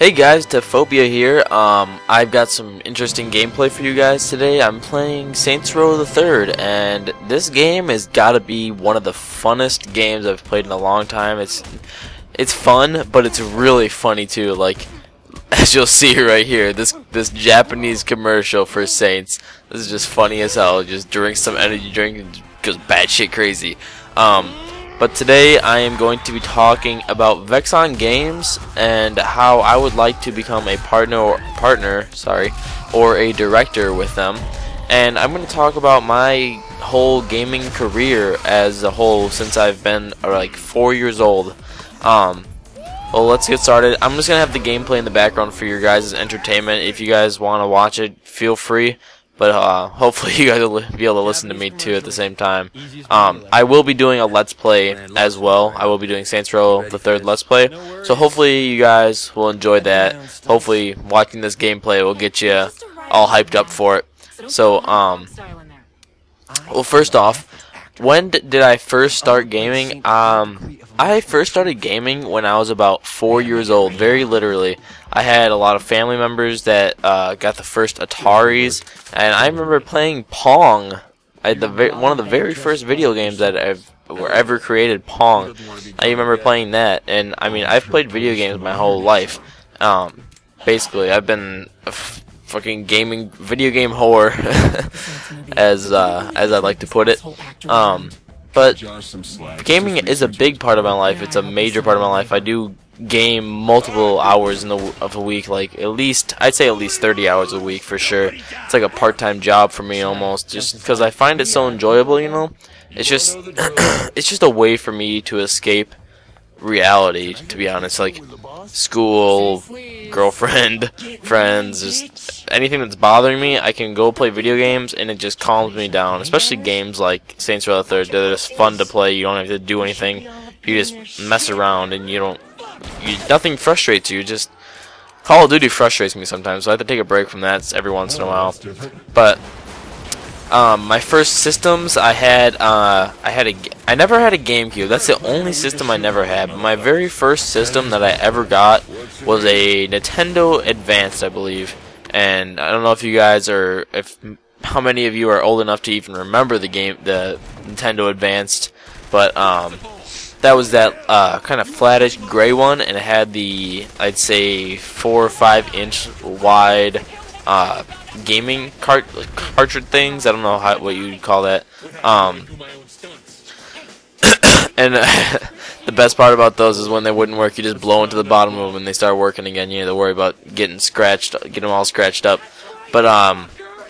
Hey guys, Tephobia here. I've got some interesting gameplay for you guys today. I'm playing Saints Row the Third, and this game has got to be one of the funnest games I've played in a long time. It's fun, but it's really funny too. Like, as you'll see right here, this Japanese commercial for Saints. This is just funny as hell. Just drink some energy drink and goes batshit crazy. But today I am going to be talking about Vexon games and how I would like to become a partner or a director with them. And I'm going to talk about my whole gaming career as a whole since I've been like 4 years old. Well, let's get started. I'm just going to have the gameplay in the background for your guys' entertainment. If you guys want to watch it, feel free. But hopefully you guys will be able to listen to me too at the same time. I will be doing a Let's Play as well. I will be doing Saints Row the Third Let's Play. So hopefully you guys will enjoy that. Hopefully watching this gameplay will get you all hyped up for it. So, well, first off, when did I first start gaming? I first started gaming when I was about 4 years old, very literally. I had a lot of family members that got the first Ataris, and I remember playing Pong. One of the very first video games that were ever created, Pong. I remember playing that, and I mean, I've played video games my whole life. Basically, I've been a fucking video game whore, as I like to put it. But gaming is a big part of my life. It's a major part of my life. I do game multiple hours of a week, like I'd say at least 30 hours a week for sure. It's like a part-time job for me almost, just because I find it so enjoyable, you know. It's just it's just a way for me to escape reality, to be honest. Like school, girlfriend, friends, just anything that's bothering me, I can go play video games and it just calms me down. Especially games like Saints Row the Third. They're just fun to play. You don't have to do anything. You just mess around and nothing frustrates you. Just Call of Duty frustrates me sometimes, so I have to take a break from that every once in a while. But my first systems, I never had a GameCube. That's the only system I never had. But my very first system that I ever got was a Nintendo Advanced, I believe. And I don't know if you guys how many of you are old enough to even remember the Nintendo Advanced, but that was that kind of flattish gray one, and it had the, I'd say, 4 or 5 inch wide gaming cartridge things. I don't know what you'd call that. And the best part about those is when they wouldn't work, you just blow into the bottom of them and they start working again. You don't have to worry about getting them all scratched up. But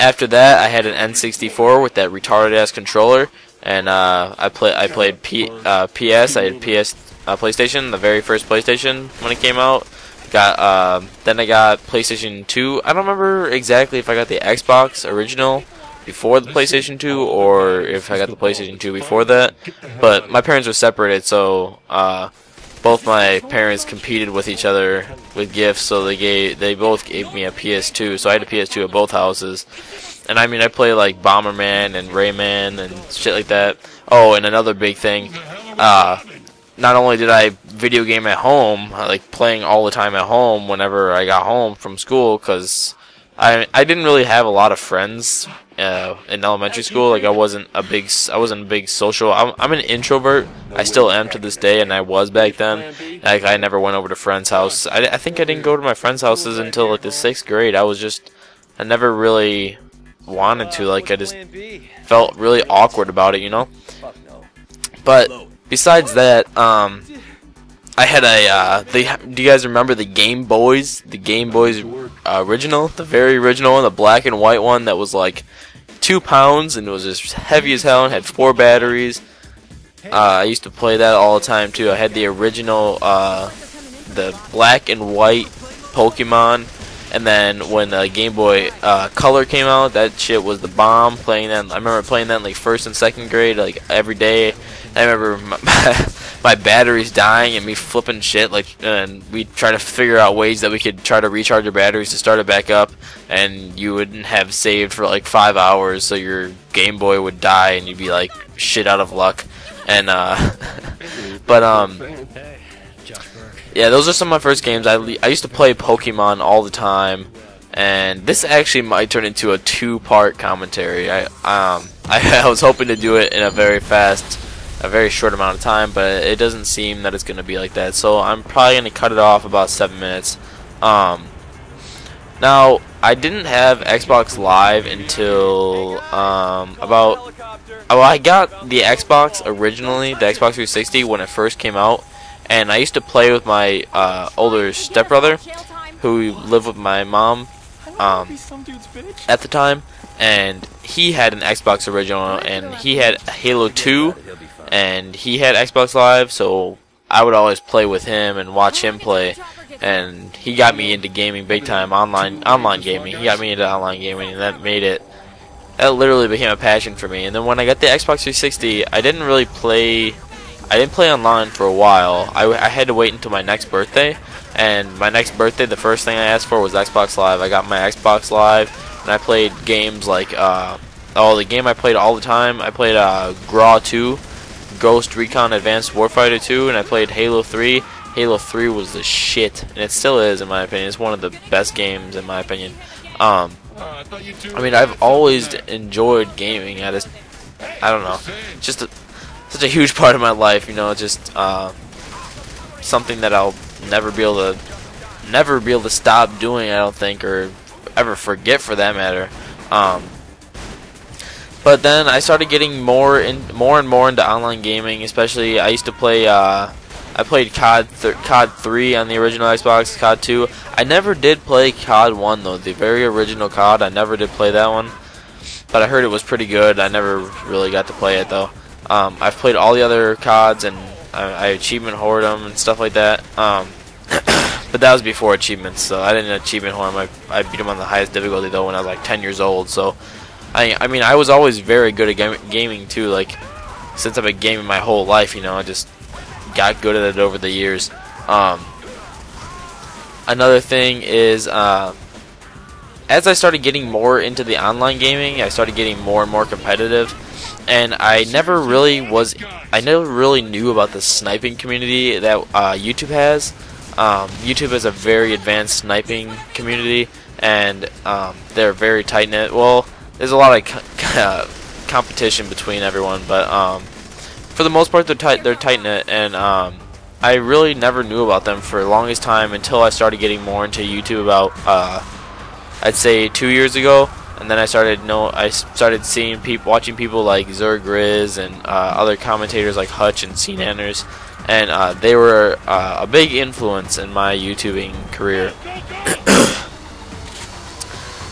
after that, I had an N64 with that retarded ass controller, and I played PS. I had PlayStation, the very first PlayStation when it came out. Then I got PlayStation 2. I don't remember exactly if I got the Xbox original before the PlayStation 2 or if I got the PlayStation 2 before that. But my parents were separated, so both my parents competed with each other with gifts. So they both gave me a PS2. So I had a PS2 at both houses. And I mean, I play like Bomberman and Rayman and shit like that. Oh, and another big thing. Not only did I video game at home, like playing all the time at home whenever I got home from school, because I didn't really have a lot of friends in elementary school. Like I wasn't a big social. I'm an introvert. I still am to this day, and I was back then. Like I never went over to friends' house. I think I didn't go to my friends' houses until like the 6th grade. I never really wanted to. Like I just felt really awkward about it, you know. But besides that, I had do you guys remember the Game Boys? The Game Boys original, the very original one, the black and white one that was like 2 pounds and it was just heavy as hell and had 4 batteries. I used to play that all the time too. I had the original, the black and white Pokemon. And then when the Game Boy Color came out, that shit was the bomb. Playing that, I remember playing that in like 1st and 2nd grade, like every day. I remember my batteries dying and me flipping shit, and we try to figure out ways that we could try to recharge your batteries to start it back up, and you wouldn't have saved for like 5 hours, so your Game Boy would die and you'd be like shit out of luck. And but Yeah, those are some of my first games. I used to play Pokemon all the time, and this actually might turn into a two-part commentary. I was hoping to do it in a very short amount of time, but it doesn't seem that it's gonna be like that. So I'm probably gonna cut it off about 7 minutes. Now I didn't have Xbox Live until I got the Xbox originally, the Xbox 360 when it first came out. And I used to play with my older stepbrother, who lived with my mom at the time, and he had an Xbox original, and he had Halo 2, and he had Xbox Live, so I would always play with him and watch him play, and he got me into gaming big time, online gaming. He got me into online gaming, and that literally became a passion for me. And then when I got the Xbox 360, I didn't play online for a while. I had to wait until my next birthday, and my next birthday, the first thing I asked for was Xbox Live. I got my Xbox Live, and I played games like, the game I played all the time, I played GRAW 2, Ghost Recon Advanced Warfighter 2, and I played Halo 3. Halo 3 was the shit, and it still is in my opinion. It's one of the best games in my opinion. I mean, I've always enjoyed gaming. I don't know, just such a huge part of my life, you know, just something that I'll never be able to stop doing, I don't think, or ever forget for that matter. But then I started getting more and more into online gaming. Especially, I used to play. I played COD 3 on the original Xbox, COD 2. I never did play COD 1 though, the very original COD. I never did play that one, but I heard it was pretty good. I never really got to play it though. I've played all the other CODs, and I achievement hoard them and stuff like that. But that was before achievements, so I didn't achievement hoard them. I beat them on the highest difficulty though when I was like 10 years old. So I mean, I was always very good at gaming too. Like, since I've been gaming my whole life, you know, I just got good at it over the years. Another thing is, as I started getting more into the online gaming, I started getting more and more competitive. And I never really knew about the sniping community that YouTube has. YouTube has a very advanced sniping community, and they're very tight knit. Well, there's a lot of competition between everyone, but for the most part, they're tight knit, and I really never knew about them for the longest time until I started getting more into YouTube about I'd say 2 years ago. And then I started watching people like Zergriz and other commentators like Hutch and CNanners, and they were a big influence in my YouTubing career.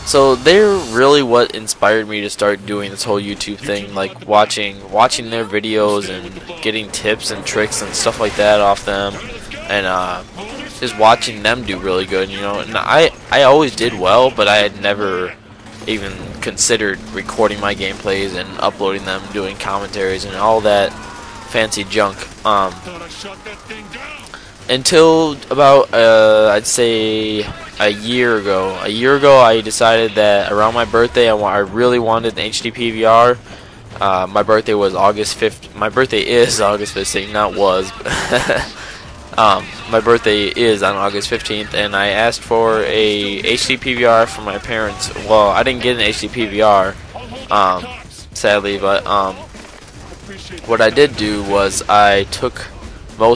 So they're really what inspired me to start doing this whole YouTube thing, like watching their videos and getting tips and tricks and stuff like that off them, and just watching them do really good, you know. And I always did well, but I had never even considered recording my gameplays and uploading them, doing commentaries and all that fancy junk, until about I'd say a year ago. I decided that around my birthday I really wanted an HD PVR. My birthday was August 5th. My birthday is August 15th, not was. My birthday is on August 15th, and I asked for a HD PVR from my parents. Well, I didn't get an HD PVR, sadly, but what I did do was I took all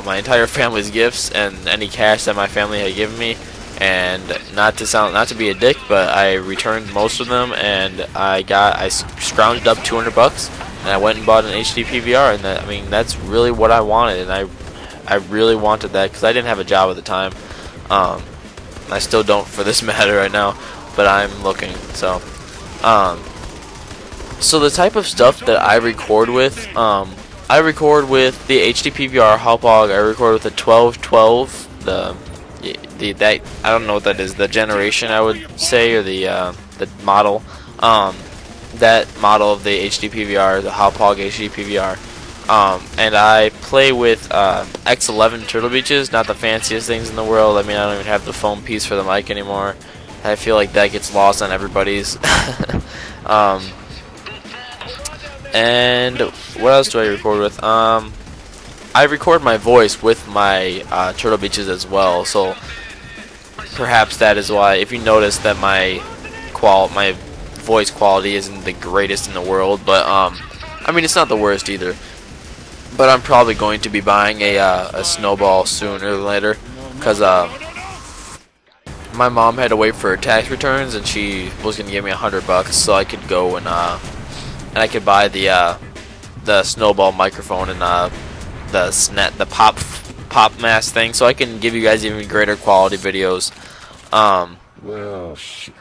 my entire family's gifts and any cash that my family had given me, and not to be a dick, but I returned most of them, and I scrounged up $200, and I went and bought an HD PVR, and that's really what I wanted, and I really wanted that because I didn't have a job at the time. I still don't for this matter right now, but I'm looking. So the type of stuff that I record with, I record with the HD PVR Hauppauge. I record with the 1212, that I don't know what that is, the generation I would say, or the model, that model of the HD PVR, the Hauppauge HD PVR. And I play with X11 Turtle Beaches, not the fanciest things in the world. I mean, I don't even have the foam piece for the mic anymore. I feel like that gets lost on everybody's. And what else do I record with? I record my voice with my Turtle Beaches as well, so perhaps that is why, if you notice that my voice quality isn't the greatest in the world, but I mean, it's not the worst either. But I'm probably going to be buying a snowball sooner than later, because my mom had to wait for her tax returns, and she was gonna give me $100 so I could go and I could buy the snowball microphone and the pop mask thing, so I can give you guys even greater quality videos. Well, shit.